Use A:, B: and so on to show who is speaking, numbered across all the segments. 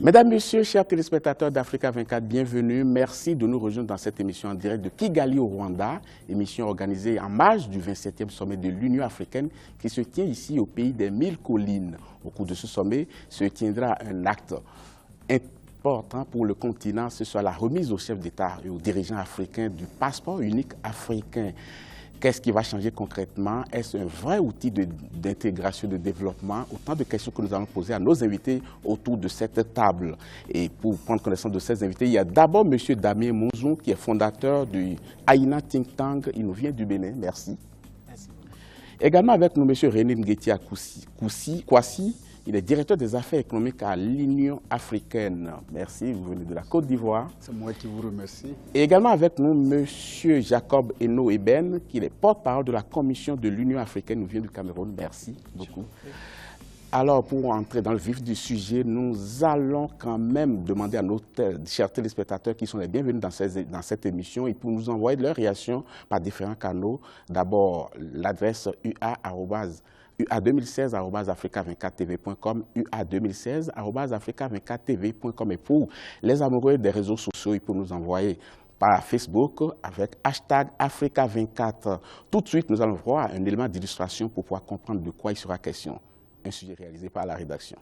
A: Mesdames, Messieurs, chers téléspectateurs d'Africa 24, bienvenue. Merci de nous rejoindre dans cette émission en direct de Kigali au Rwanda, émission organisée en marge du 27e sommet de l'Union africaine qui se tient ici au pays des 1000 collines. Au cours de ce sommet se tiendra un acte important pour le continent, ce soit la remise aux chefs d'État et aux dirigeants africains du passeport unique africain. Qu'est-ce qui va changer concrètement? Est-ce un vrai outil d'intégration, de développement? Autant de questions que nous allons poser à nos invités autour de cette table. Et pour prendre connaissance de ces invités, il y a d'abord M. Damien Mouzou, qui est fondateur du Aïna Think Tank. Il nous vient du Bénin. Merci. Merci. Également avec nous, M. René Nguetia Kwasi. Il est directeur des affaires économiques à l'Union africaine. Merci, vous venez de la Côte d'Ivoire.
B: C'est moi qui vous remercie.
A: Et également avec nous, M. Jacob Eno Eben, qui est porte-parole de la Commission de l'Union africaine. Nous vient du Cameroun. Merci beaucoup. Alors, pour entrer dans le vif du sujet, nous allons quand même demander à nos chers téléspectateurs qui sont les bienvenus dans cette émission et pour nous envoyer leurs réactions par différents canaux. D'abord, l'adresse ua2016@africa24tv.com, ua2016@africa24tv.com. Et pour les amoureux des réseaux sociaux, ils peuvent nous envoyer par Facebook avec hashtag Africa24. Tout de suite, nous allons voir un élément d'illustration pour pouvoir comprendre de quoi il sera question. Un sujet réalisé par la rédaction.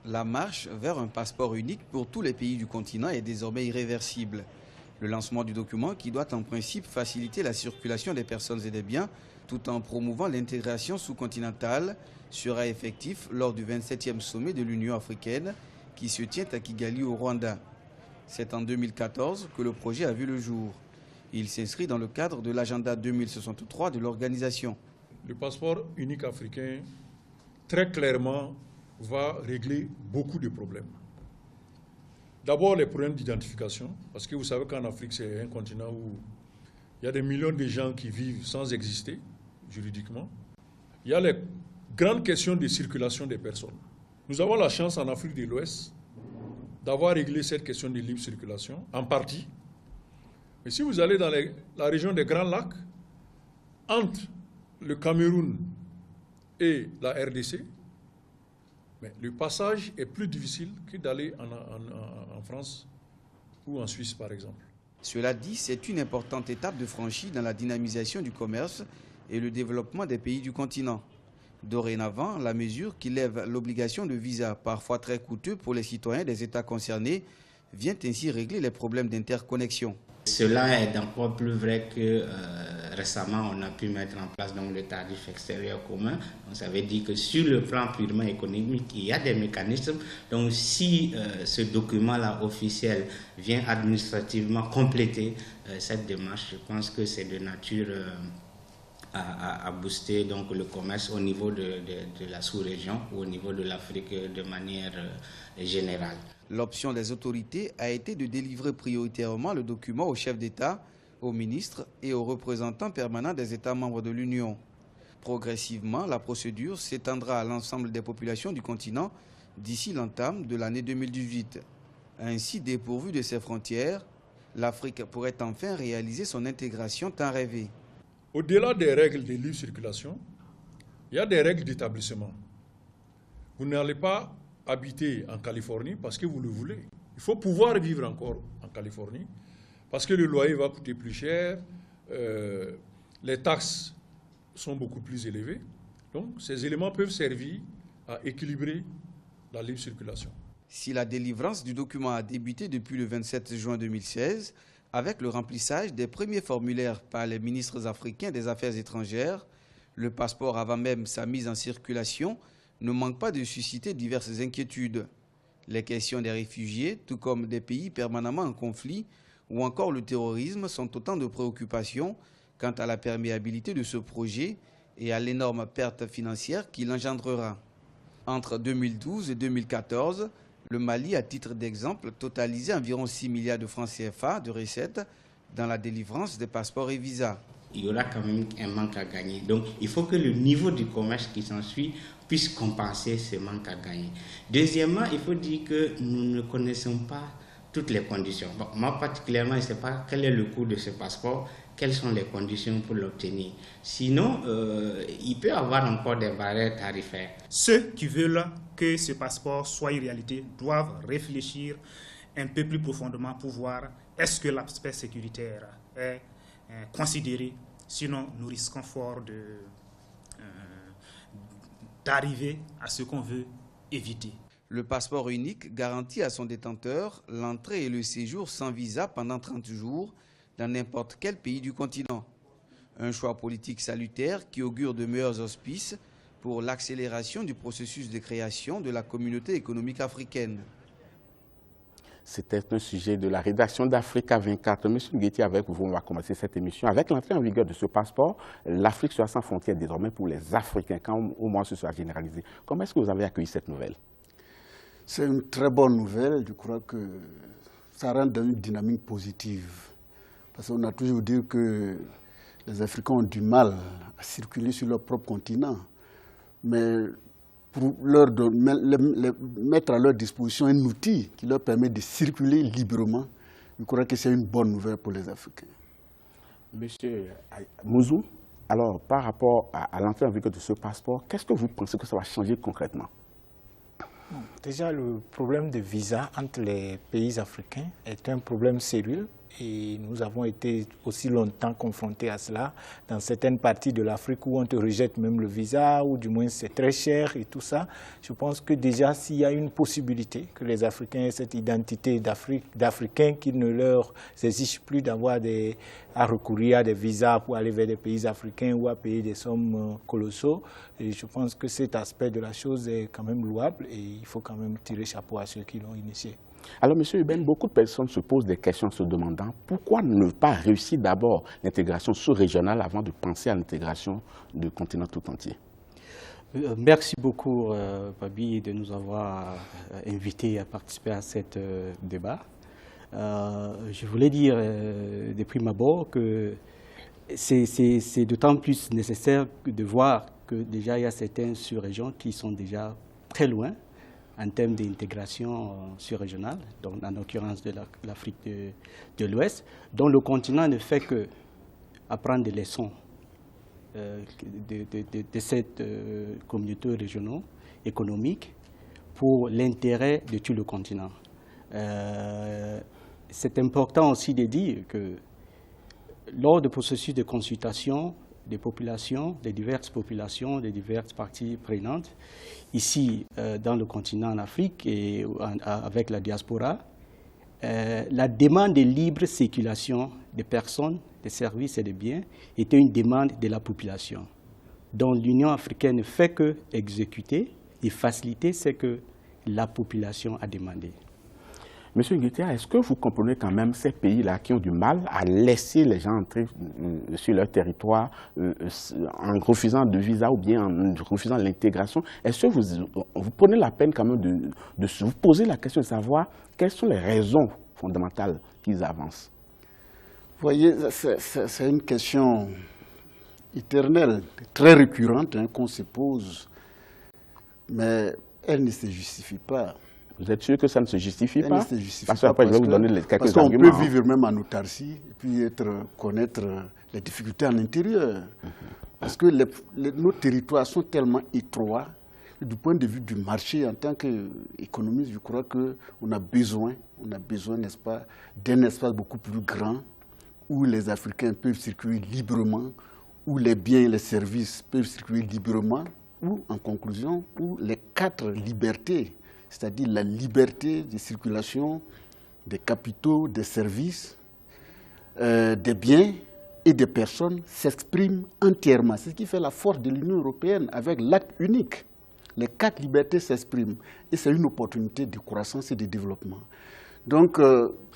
C: La marche vers un passeport unique pour tous les pays du continent est désormais irréversible. Le lancement du document, qui doit en principe faciliter la circulation des personnes et des biens, tout en promouvant l'intégration sous-continentale, sera effectif lors du 27e sommet de l'Union africaine qui se tient à Kigali au Rwanda. C'est en 2014 que le projet a vu le jour. Il s'inscrit dans le cadre de l'agenda 2063 de l'organisation.
D: Le passeport unique africain, très clairement, va régler beaucoup de problèmes. D'abord, les problèmes d'identification, parce que vous savez qu'en Afrique, c'est un continent où il y a des millions de gens qui vivent sans exister juridiquement. Il y a les grandes questions de circulation des personnes. Nous avons la chance en Afrique de l'Ouest d'avoir réglé cette question de libre circulation, en partie. Mais si vous allez dans la région des Grands Lacs, entre le Cameroun et la RDC, mais le passage est plus difficile que d'aller en France ou en Suisse, par exemple.
C: Cela dit, c'est une importante étape de franchie dans la dynamisation du commerce et le développement des pays du continent. Dorénavant, la mesure qui lève l'obligation de visa, parfois très coûteux pour les citoyens des États concernés, vient ainsi régler les problèmes d'interconnexion.
E: Cela est encore plus vrai que récemment, on a pu mettre en place donc, le tarif extérieur commun. Donc, ça veut dire que sur le plan purement économique, il y a des mécanismes. Donc si ce document-là officiel vient administrativement compléter cette démarche, je pense que c'est de nature à booster donc, le commerce au niveau de la sous-région ou au niveau de l'Afrique de manière générale.
C: L'option des autorités a été de délivrer prioritairement le document aux chefs d'État, aux ministres et aux représentants permanents des États membres de l'Union. Progressivement, la procédure s'étendra à l'ensemble des populations du continent d'ici l'entame de l'année 2018. Ainsi, dépourvue de ses frontières, l'Afrique pourrait enfin réaliser son intégration tant rêvée.
D: Au-delà des règles de libre circulation, il y a des règles d'établissement. Vous n'allez pas habiter en Californie parce que vous le voulez. Il faut pouvoir vivre encore en Californie parce que le loyer va coûter plus cher, les taxes sont beaucoup plus élevées. Donc, ces éléments peuvent servir à équilibrer la libre circulation.
C: Si la délivrance du document a débuté depuis le 27 juin 2016, avec le remplissage des premiers formulaires par les ministres africains des Affaires étrangères, le passeport avant même sa mise en circulation ne manque pas de susciter diverses inquiétudes. Les questions des réfugiés, tout comme des pays permanemment en conflit, ou encore le terrorisme sont autant de préoccupations quant à la perméabilité de ce projet et à l'énorme perte financière qu'il engendrera. Entre 2012 et 2014, le Mali, à titre d'exemple, totalisait environ 6 milliards de francs CFA de recettes dans la délivrance des passeports et visas.
E: Il y aura quand même un manque à gagner. Donc, il faut que le niveau du commerce qui s'ensuit puisse compenser ce manque à gagner. Deuxièmement, il faut dire que nous ne connaissons pas toutes les conditions. Bon, moi, particulièrement, je ne sais pas quel est le coût de ce passeport quelles sont les conditions pour l'obtenir. Sinon, il peut y avoir encore des barrières tarifaires.
B: Ceux qui veulent que ce passeport soit une réalité doivent réfléchir un peu plus profondément pour voir est-ce que l'aspect sécuritaire est considéré. Sinon, nous risquons fort d'arriver à ce qu'on veut éviter.
C: Le passeport unique garantit à son détenteur l'entrée et le séjour sans visa pendant 30 jours dans n'importe quel pays du continent. Un choix politique salutaire qui augure de meilleurs auspices pour l'accélération du processus de création de la communauté économique africaine.
A: C'était un sujet de la rédaction d'Africa 24. Monsieur Nguetti, avec vous, on va commencer cette émission. Avec l'entrée en vigueur de ce passeport, l'Afrique sera sans frontières désormais pour les Africains, quand au moins ce sera généralisé. Comment est-ce que vous avez accueilli cette nouvelle?
F: C'est une très bonne nouvelle. Je crois que ça rentre dans une dynamique positive. Parce qu'on a toujours dit que les Africains ont du mal à circuler sur leur propre continent. Mais pour mettre à leur disposition un outil qui leur permet de circuler librement, je crois que c'est une bonne nouvelle pour les Africains.
A: Monsieur Mouzou, alors par rapport à l'entrée en vigueur de ce passeport, qu'est-ce que vous pensez que ça va changer concrètement?
G: Déjà, le problème de visa entre les pays africains est un problème sérieux et nous avons été aussi longtemps confrontés à cela dans certaines parties de l'Afrique où on te rejette même le visa ou du moins c'est très cher et tout ça. Je pense que déjà s'il y a une possibilité que les Africains aient cette identité d'Africains qui ne leur exige plus d'avoir à recourir à des visas pour aller vers des pays africains ou à payer des sommes colossaux. Et je pense que cet aspect de la chose est quand même louable et il faut quand même tirer chapeau à ceux qui l'ont initié.
A: Alors, M. Uben, beaucoup de personnes se posent des questions en se demandant pourquoi ne pas réussir d'abord l'intégration sous-régionale avant de penser à l'intégration du continent tout entier.
H: Merci beaucoup, Babi, de nous avoir invités à participer à ce débat. Je voulais dire de prime abord que c'est d'autant plus nécessaire de voir que déjà il y a certaines sous-régions qui sont déjà très loin en termes d'intégration sur-régionale, donc en l'occurrence de l'Afrique de l'Ouest, dont le continent ne fait que apprendre des leçons de cette communauté régionale économique pour l'intérêt de tout le continent. C'est important aussi de dire que lors du processus de consultation des populations, des diverses populations, des diverses parties prenantes, ici dans le continent en Afrique et avec la diaspora, la demande de libre circulation des personnes, des services et des biens était une demande de la population, dont l'Union africaine ne fait que exécuter et faciliter ce que la population a demandé.
A: Monsieur Nguetti, est-ce que vous comprenez quand même ces pays-là qui ont du mal à laisser les gens entrer sur leur territoire en refusant de visa ou bien en refusant l'intégration? Est-ce que vous prenez la peine quand même de vous poser la question de savoir quelles sont les raisons fondamentales qu'ils avancent?
F: Vous voyez, c'est une question éternelle, très récurrente qu'on se pose, mais elle ne se justifie pas.
A: Vous êtes sûr que ça ne se justifie pas?
F: Ne se justifie
A: parce qu'après, je vais vous donner quelques
F: arguments.
A: Parce
F: qu'on peut vivre même en autarcie et puis connaître les difficultés à l'intérieur. Parce que nos territoires sont tellement étroits. Du point de vue du marché, en tant qu'économiste, je crois qu'on a besoin, n'est-ce pas, d'un espace beaucoup plus grand où les Africains peuvent circuler librement, où les biens et les services peuvent circuler librement, ou, en conclusion, où les 4 libertés, c'est-à-dire la liberté de circulation des capitaux, des services, des biens et des personnes s'expriment entièrement. C'est ce qui fait la force de l'Union européenne avec l'acte unique. Les 4 libertés s'expriment et c'est une opportunité de croissance et de développement. Donc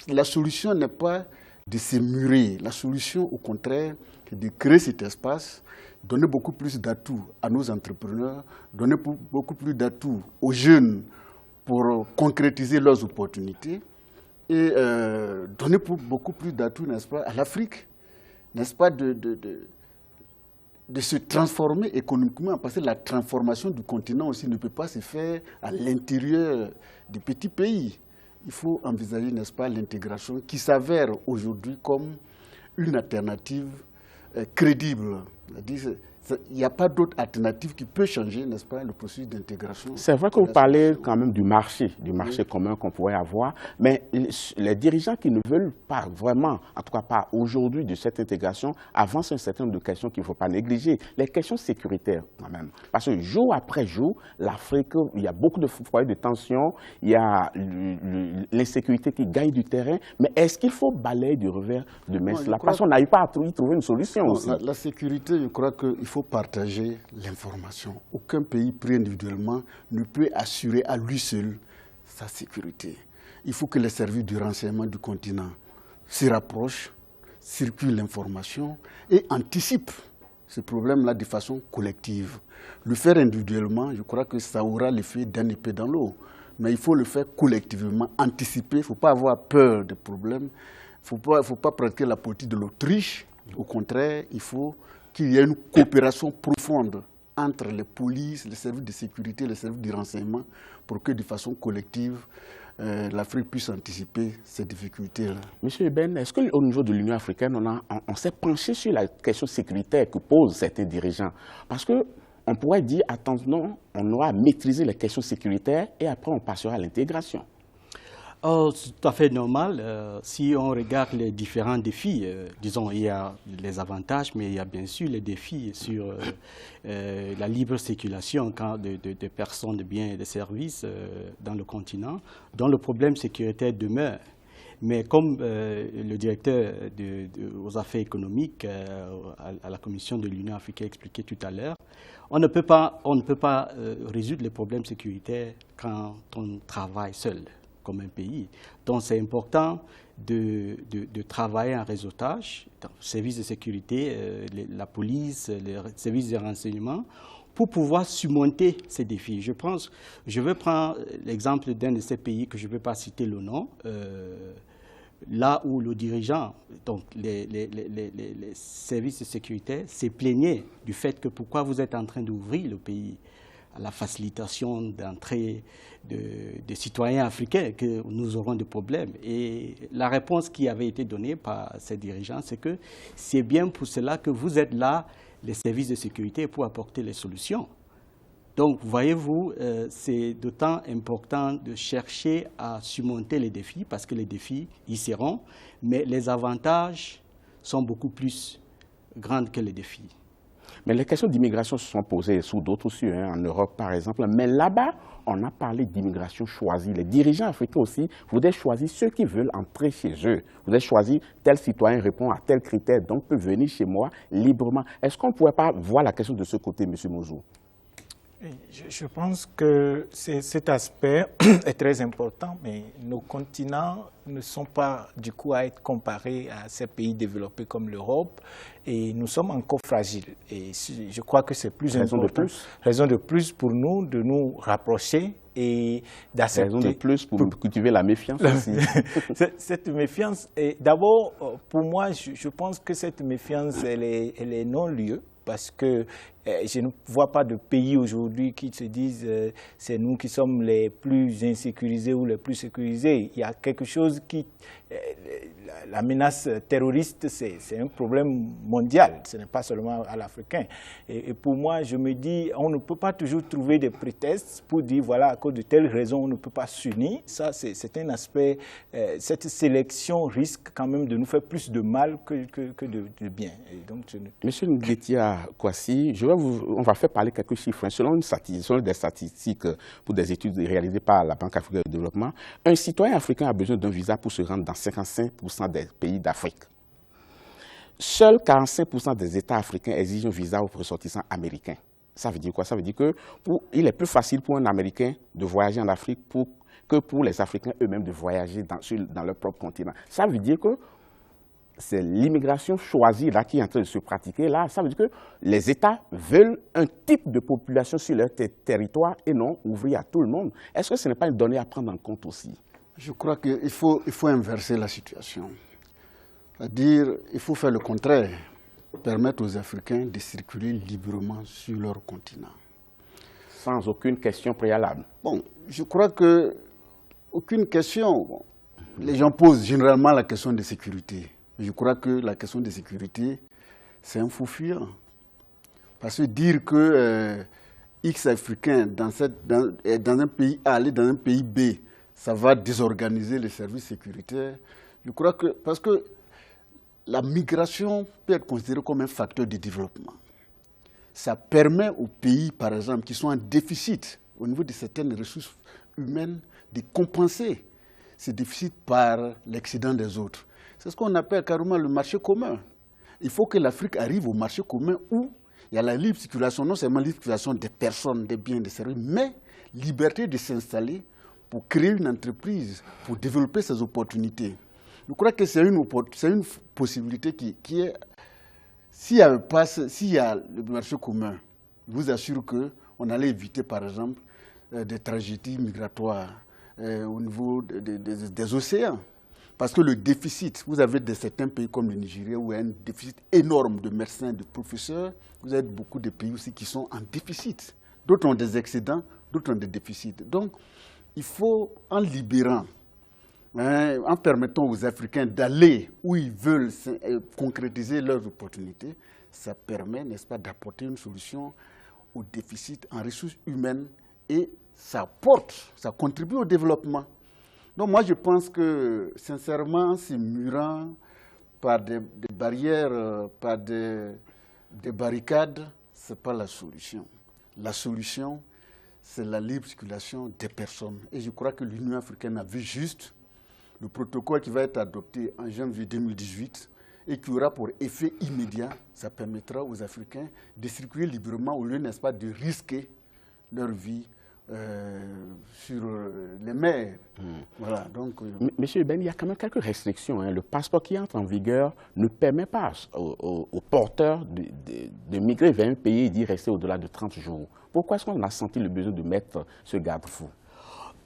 F: la solution n'est pas de se murer. La solution, au contraire, c'est de créer cet espace, donner beaucoup plus d'atouts à nos entrepreneurs, donner beaucoup plus d'atouts aux jeunes pour concrétiser leurs opportunités et donner beaucoup plus d'atouts, n'est-ce pas, à l'Afrique, n'est-ce pas, de se transformer économiquement, parce que la transformation du continent aussi ne peut pas se faire à l'intérieur des petits pays. Il faut envisager, n'est-ce pas, l'intégration qui s'avère aujourd'hui comme une alternative crédible. Il n'y a pas d'autre alternative qui peut changer, n'est-ce pas, le processus d'intégration.
A: C'est vrai que vous parlez quand même du marché commun qu'on pourrait avoir, mais les dirigeants qui ne veulent pas vraiment, en tout cas pas aujourd'hui, de cette intégration, avancent un certain nombre de questions qu'il ne faut pas négliger. Les questions sécuritaires, quand même. Parce que jour après jour, l'Afrique, il y a beaucoup de foyers de tension, il y a l'insécurité qui gagne du terrain, mais est-ce qu'il faut balayer du revers de main cela? Parce qu'on n'arrive pas à y trouver une solution aussi.
F: La sécurité, je crois qu'il faut partager l'information. Aucun pays pris individuellement ne peut assurer à lui seul sa sécurité. Il faut que les services du renseignement du continent se rapprochent, circulent l'information et anticipent ce problème-là de façon collective. Le faire individuellement, je crois que ça aura l'effet d'un épée dans l'eau. Mais il faut le faire collectivement, anticiper. Il ne faut pas avoir peur des problèmes. Il ne faut pas pratiquer la politique de l'autruche. Au contraire, il faut qu'il y ait une coopération profonde entre les polices, les services de sécurité, les services de renseignement, pour que de façon collective, l'Afrique puisse anticiper ces difficultés-là.
A: Monsieur Ben, est-ce qu'au niveau de l'Union africaine, on s'est penché sur la question sécuritaire que posent certains dirigeants? Parce qu'on pourrait dire, attention, on aura maîtrisé les questions sécuritaires et après on passera à l'intégration.
H: Oh, c'est tout à fait normal. Si on regarde les différents défis, disons, il y a les avantages, mais il y a bien sûr les défis sur la libre circulation de personnes, de biens et de services dans le continent, dont le problème sécuritaire demeure. Mais comme le directeur aux affaires économiques à la Commission de l'Union africaine expliquait tout à l'heure, on ne peut pas résoudre les problèmes sécuritaires quand on travaille seul comme un pays. Donc c'est important de travailler en réseautage, dans le service de sécurité, la police, les services de renseignement, pour pouvoir surmonter ces défis. Je veux prendre l'exemple d'un de ces pays que je ne peux pas citer le nom, là où le dirigeant, donc les services de sécurité, s'est plaigné du fait que pourquoi vous êtes en train d'ouvrir le pays à la facilitation d'entrée des citoyens africains, que nous aurons des problèmes. Et la réponse qui avait été donnée par ces dirigeants, c'est que c'est bien pour cela que vous êtes là, les services de sécurité, pour apporter les solutions. Donc, voyez-vous, c'est d'autant important de chercher à surmonter les défis, parce que les défis, ils seront, mais les avantages sont beaucoup plus grands que les défis.
A: Mais les questions d'immigration se sont posées sous d'autres cieux, en Europe par exemple. Mais là-bas, on a parlé d'immigration choisie. Les dirigeants africains aussi voudraient choisir ceux qui veulent entrer chez eux. Voudraient choisir tel citoyen répond à tel critère, donc peut venir chez moi librement. Est-ce qu'on ne pourrait pas voir la question de ce côté, M. Mozou?
G: Je pense que cet aspect est très important, mais nos continents ne sont pas du coup à être comparés à ces pays développés comme l'Europe, et nous sommes encore fragiles. Et je crois que c'est plus important. Raison de plus pour nous de nous rapprocher et d'accepter.
A: Raison de plus pour cultiver la méfiance aussi.
G: Cette méfiance, d'abord, pour moi, je pense que cette méfiance, elle est non-lieu. Parce que je ne vois pas de pays aujourd'hui qui se disent c'est nous qui sommes les plus insécurisés ou les plus sécurisés. Il y a quelque chose qui... la menace terroriste, c'est un problème mondial, ce n'est pas seulement à l'Africain. Et pour moi, je me dis, on ne peut pas toujours trouver des prétextes pour dire, voilà, à cause de telle raison, on ne peut pas s'unir. Ça, c'est un aspect, cette sélection risque quand même de nous faire plus de mal que de bien. Et donc,
A: Monsieur Nguetia Kwasi, on va faire parler quelques chiffres. Selon des statistiques pour des études réalisées par la Banque africaine de développement, un citoyen africain a besoin d'un visa pour se rendre dans 55% des pays d'Afrique. Seuls 45% des États africains exigent un visa aux ressortissants américains. Ça veut dire quoi? Ça veut dire qu'il est plus facile pour un Américain de voyager en Afrique que pour les Africains eux-mêmes de voyager dans leur propre continent. Ça veut dire que c'est l'immigration choisie là, qui est en train de se pratiquer là. Ça veut dire que les États veulent un type de population sur leur territoire et non ouvrir à tout le monde. Est-ce que ce n'est pas une donnée à prendre en compte aussi?
F: Je crois qu'il faut inverser la situation. C'est-à-dire il faut faire le contraire, permettre aux Africains de circuler librement sur leur continent.
A: Sans aucune question préalable.
F: Bon, je crois que aucune question. Bon, les gens posent généralement la question de sécurité. Je crois que la question de sécurité, c'est un fou fuyant. Parce que dire que X Africain dans un pays A, aller dans un pays B, ça va désorganiser les services sécuritaires, je crois que, parce que la migration peut être considérée comme un facteur de développement. Ça permet aux pays, par exemple, qui sont en déficit au niveau de certaines ressources humaines, de compenser ces déficits par l'excédent des autres. C'est ce qu'on appelle carrément le marché commun. Il faut que l'Afrique arrive au marché commun où il y a la libre circulation, non seulement la libre circulation des personnes, des biens, des services, mais liberté de s'installer pour créer une entreprise, pour développer ses opportunités. Je crois que c'est une possibilité qui est... S'il y a le marché commun, je vous assure qu'on allait éviter, par exemple, des tragédies migratoires au niveau des océans. Parce que le déficit, vous avez certains pays comme le Nigeria où il y a un déficit énorme de médecins, de professeurs. Vous avez beaucoup de pays aussi qui sont en déficit. D'autres ont des excédents, d'autres ont des déficits. Donc, il faut, en libérant, en permettant aux Africains d'aller où ils veulent concrétiser leurs opportunités, ça permet, n'est-ce pas, d'apporter une solution au déficit en ressources humaines et ça contribue au développement. Donc moi, je pense que, sincèrement, ces murants par des barrières, par des barricades, ce n'est pas la solution. La solution, c'est la libre circulation des personnes. Et je crois que l'Union africaine a vu juste le protocole qui va être adopté en janvier 2018 et qui aura pour effet immédiat, ça permettra aux Africains de circuler librement au lieu, n'est-ce pas, de risquer leur vie sur les mers. Voilà, donc,
A: Monsieur Ben, il y a quand même quelques restrictions. Le passeport qui entre en vigueur ne permet pas aux porteurs de migrer vers un pays et d'y rester au-delà de 30 jours. Pourquoi est-ce qu'on a senti le besoin de mettre ce garde-fou?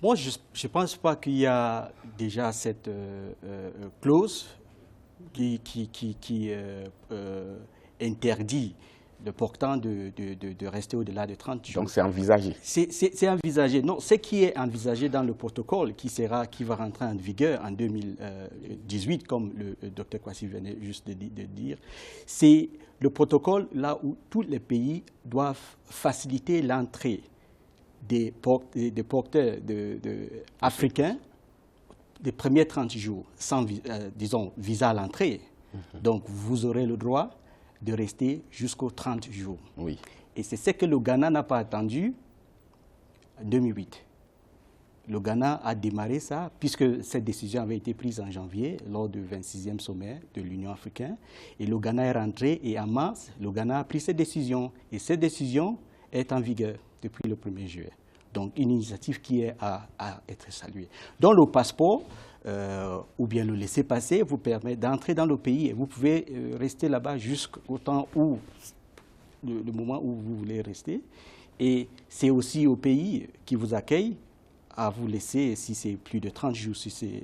H: Moi, je ne pense pas qu'il y a déjà cette clause qui interdit le portant de rester au-delà de 30 jours.
A: Donc c'est envisagé.
H: C'est envisagé. Non, ce qui est envisagé dans le protocole qui va rentrer en vigueur en 2018, comme le Dr Kwasi venait juste de dire, c'est le protocole là où tous les pays doivent faciliter l'entrée des porteurs africains des premiers 30 jours sans, disons, visa à l'entrée. Donc vous aurez le droit de rester jusqu'aux 30 jours.
A: Oui.
H: Et c'est ce que le Ghana n'a pas attendu en 2008. Le Ghana a démarré ça, puisque cette décision avait été prise en janvier, lors du 26e sommet de l'Union africaine. Et le Ghana est rentré, et en mars, le Ghana a pris cette décision. Et cette décision est en vigueur depuis le 1er juillet. Donc, une initiative qui est à être saluée. Donc, le passeport, ou bien le laisser-passer, vous permet d'entrer dans le pays et vous pouvez rester là-bas jusqu'au temps où, le moment où vous voulez rester. Et c'est aussi au pays qui vous accueille à vous laisser, si c'est plus de 30 jours, si c'est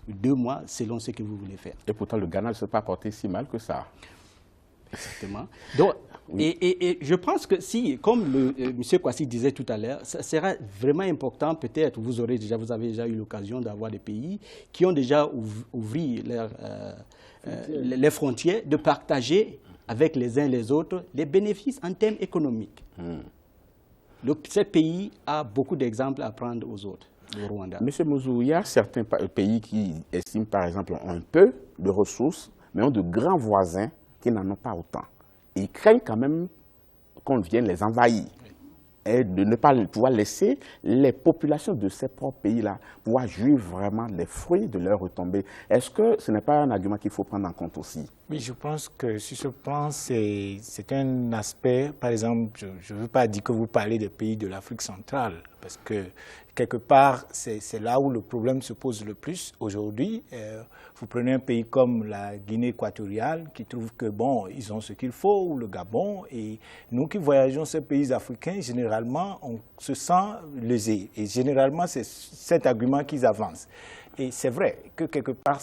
H: 2 mois, selon ce que vous voulez faire.
A: Et pourtant, le Ghana ne s'est pas porté si mal que ça.
H: Exactement. Donc, oui. Et je pense que si, comme M. Kwasi disait tout à l'heure, ça sera vraiment important, peut-être, vous avez déjà eu l'occasion d'avoir des pays qui ont déjà ouvert les frontières, de partager avec les uns les autres les bénéfices en termes économiques. Ce pays a beaucoup d'exemples à prendre aux autres, le Rwanda.
A: Monsieur Mouzou, il y a certains pays qui estiment, par exemple, un peu de ressources, mais ont de grands voisins qui n'en ont pas autant. Ils craignent quand même qu'on vienne les envahir et de ne pas pouvoir laisser les populations de ces propres pays-là pouvoir jouir vraiment les fruits de leur retombée. Est-ce que ce n'est pas un argument qu'il faut prendre en compte aussi?
G: Oui, je pense que sur ce plan, c'est un aspect, par exemple, je ne veux pas dire que vous parlez des pays de l'Afrique centrale, parce que quelque part, c'est là où le problème se pose le plus aujourd'hui. Vous prenez un pays comme la Guinée équatoriale qui trouve que, bon, ils ont ce qu'il faut, ou le Gabon, et nous qui voyageons ces pays africains, généralement, on se sent lésés. Et généralement, c'est cet argument qu'ils avancent. Et c'est vrai que quelque part,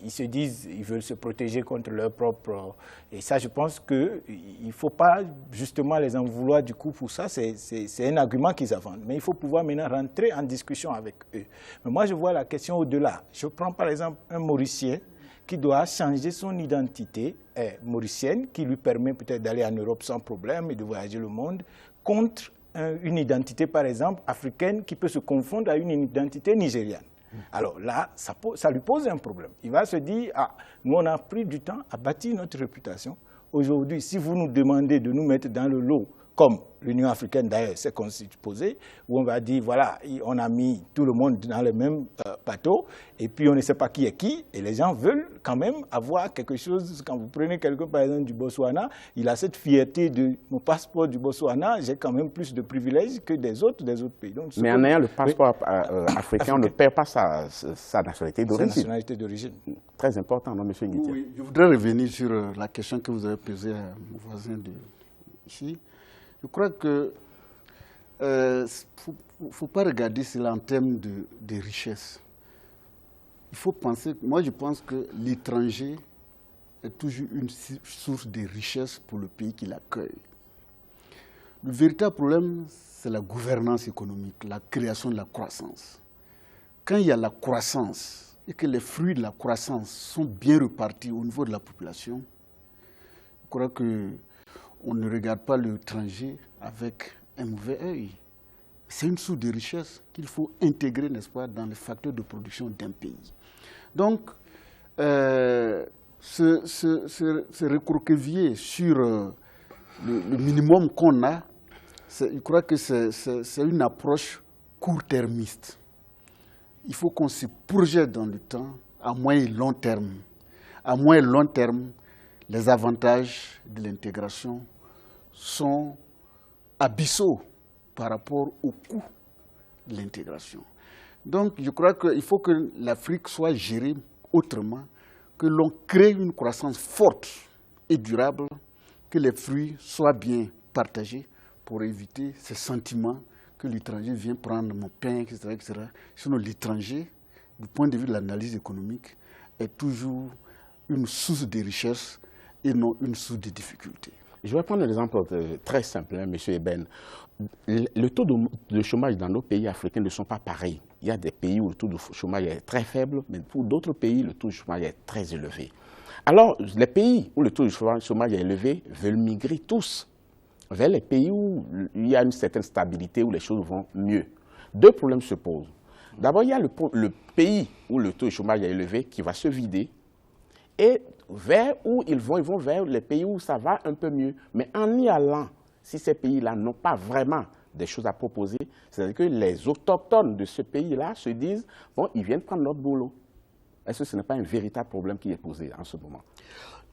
G: ils se disent, ils veulent se protéger contre leur propre... Et ça, je pense qu'il ne faut pas justement les en vouloir du coup pour ça. C'est un argument qu'ils avancent. Mais il faut pouvoir maintenant rentrer en discussion avec eux. Mais moi, je vois la question au-delà. Je prends par exemple un Mauricien qui doit changer son identité mauricienne, qui lui permet peut-être d'aller en Europe sans problème et de voyager le monde, contre une identité, par exemple, africaine qui peut se confondre à une identité nigériane. Alors là, ça lui pose un problème. Il va se dire, ah, nous on a pris du temps à bâtir notre réputation. Aujourd'hui, si vous nous demandez de nous mettre dans le lot, comme l'Union africaine d'ailleurs s'est posée, où on va dire, voilà, on a mis tout le monde dans le même bateau, et puis on ne sait pas qui est qui, et les gens veulent quand même avoir quelque chose. Quand vous prenez quelqu'un, par exemple, du Botswana, il a cette fierté de mon passeport du Botswana, j'ai quand même plus de privilèges que des autres pays. Donc,
A: mais en ayant le passeport africain, on ne perd pas sa nationalité d'origine.
G: Sa nationalité d'origine.
A: Très important, non, M. Nguidia?
F: Oui, je voudrais revenir sur la question que vous avez posée à mon voisin ici. Je crois que faut pas regarder cela en termes de richesse. Il faut penser, moi je pense que l'étranger est toujours une source de richesse pour le pays qui l'accueille. Le véritable problème, c'est la gouvernance économique, la création de la croissance. Quand il y a la croissance et que les fruits de la croissance sont bien repartis au niveau de la population, je crois que on ne regarde pas l'étranger avec un mauvais œil. C'est une source de richesse qu'il faut intégrer, n'est-ce pas, dans les facteurs de production d'un pays. Donc, se recroqueviller sur le minimum qu'on a, je crois que c'est une approche court-termiste. Il faut qu'on se projette dans le temps, à moyen et long terme. À moyen et long terme, les avantages de l'intégration sont abyssaux par rapport au coût de l'intégration. Donc, je crois qu'il faut que l'Afrique soit gérée autrement, que l'on crée une croissance forte et durable, que les fruits soient bien partagés pour éviter ces sentiments que l'étranger vient prendre mon pain, etc., etc. Sinon, l'étranger, du point de vue de l'analyse économique, est toujours une source de richesse et non une source de difficulté.
A: Je vais prendre un exemple très simple, hein, M. Eben. Le taux de chômage dans nos pays africains ne sont pas pareils. Il y a des pays où le taux de chômage est très faible, mais pour d'autres pays, le taux de chômage est très élevé. Alors, les pays où le taux de chômage est élevé veulent migrer tous vers les pays où il y a une certaine stabilité, où les choses vont mieux. Deux problèmes se posent. D'abord, il y a le pays où le taux de chômage est élevé qui va se vider, et vers où ils vont vers les pays où ça va un peu mieux. Mais en y allant, si ces pays-là n'ont pas vraiment des choses à proposer, c'est-à-dire que les autochtones de ce pays-là se disent, bon, ils viennent prendre notre boulot. Est-ce que ce n'est pas un véritable problème qui est posé en ce moment?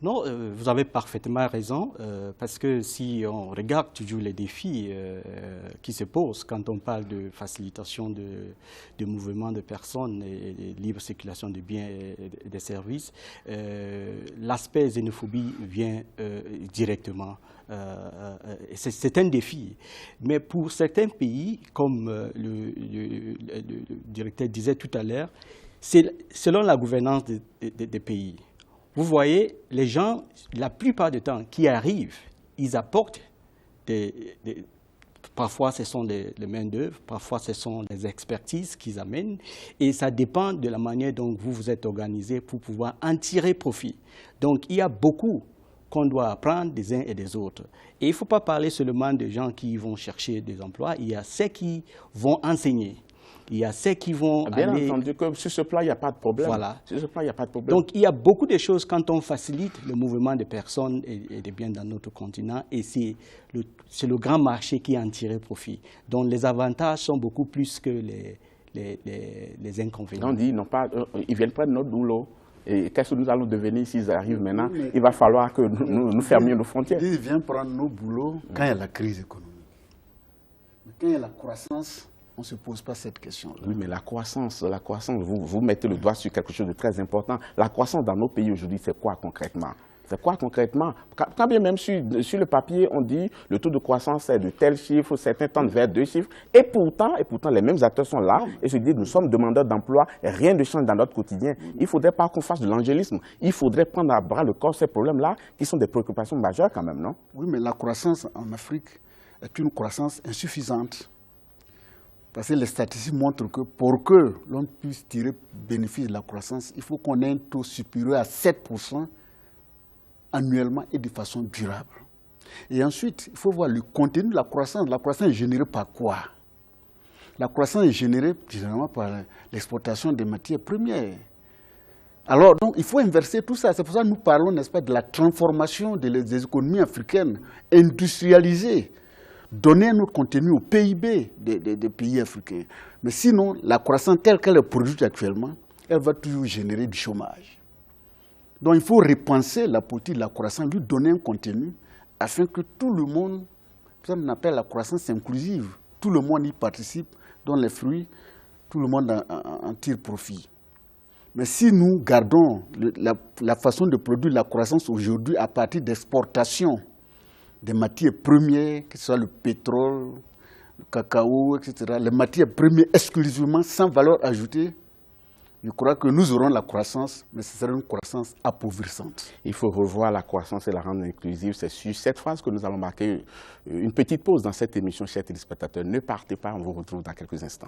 H: Non, vous avez parfaitement raison, parce que si on regarde toujours les défis qui se posent quand on parle de facilitation de mouvement de personnes et de libre circulation de biens et de services, l'aspect xénophobie vient directement. C'est un défi. Mais pour certains pays, comme le directeur disait tout à l'heure, c'est selon la gouvernance des pays. Vous voyez, les gens, la plupart du temps, qui arrivent, ils apportent parfois ce sont les main-d'œuvre, parfois ce sont des expertises qu'ils amènent, et ça dépend de la manière dont vous vous êtes organisé pour pouvoir en tirer profit. Donc, il y a beaucoup qu'on doit apprendre des uns et des autres. Et il ne faut pas parler seulement de gens qui vont chercher des emplois, il y a ceux qui vont enseigner. Il y a ceux qui vont
A: Bien entendu que sur ce plan, il n'y a pas de problème.
H: Voilà.
A: Sur ce plan, il n'y a pas de problème.
H: Donc, il y a beaucoup de choses quand on facilite le mouvement de personnes et de biens dans notre continent. Et c'est le grand marché qui en tire profit. Donc, les avantages sont beaucoup plus que les inconvénients.
A: On dit, ils viennent prendre notre boulot. Et qu'est-ce que nous allons devenir s'ils arrivent maintenant? Il va falloir que nous fermions nos frontières.
F: Ils viennent prendre nos boulots quand il y a la crise économique. Mais quand il y a la croissance, on ne se pose pas cette question-là.
A: Oui, mais la croissance, vous mettez le doigt sur quelque chose de très important. La croissance dans nos pays aujourd'hui, c'est quoi concrètement? C'est quoi concrètement? Quand bien même sur le papier, on dit le taux de croissance est de tel chiffre, certains tendent vers 2 chiffres. Et pourtant, les mêmes acteurs sont là et se disent nous sommes demandeurs d'emploi, rien ne change dans notre quotidien. Il ne faudrait pas qu'on fasse de l'angélisme. Il faudrait prendre à bras le corps ces problèmes-là qui sont des préoccupations majeures quand même, non? Oui,
F: mais la croissance en Afrique est une croissance insuffisante. Parce que les statistiques montrent que pour que l'on puisse tirer bénéfice de la croissance, il faut qu'on ait un taux supérieur à 7% annuellement et de façon durable. Et ensuite, il faut voir le contenu de la croissance. La croissance est générée par quoi? La croissance est générée généralement par l'exportation des matières premières. Alors, donc, il faut inverser tout ça. C'est pour ça que nous parlons, n'est-ce pas, de la transformation des économies africaines, industrialisées, donner un autre contenu au PIB des pays africains. Mais sinon, la croissance telle qu'elle est produite actuellement, elle va toujours générer du chômage. Donc, il faut repenser la politique de la croissance, lui donner un contenu, afin que tout le monde, ça on appelle la croissance inclusive, tout le monde y participe, dont les fruits, tout le monde en tire profit. Mais si nous gardons la façon de produire la croissance aujourd'hui à partir d'exportation des matières premières, que ce soit le pétrole, le cacao, etc., les matières premières exclusivement sans valeur ajoutée, je crois que nous aurons la croissance, mais ce sera une croissance appauvrissante.
A: Il faut revoir la croissance et la rendre inclusive. C'est sur cette phrase que nous allons marquer une petite pause dans cette émission, chers téléspectateurs. Ne partez pas, on vous retrouve dans quelques instants.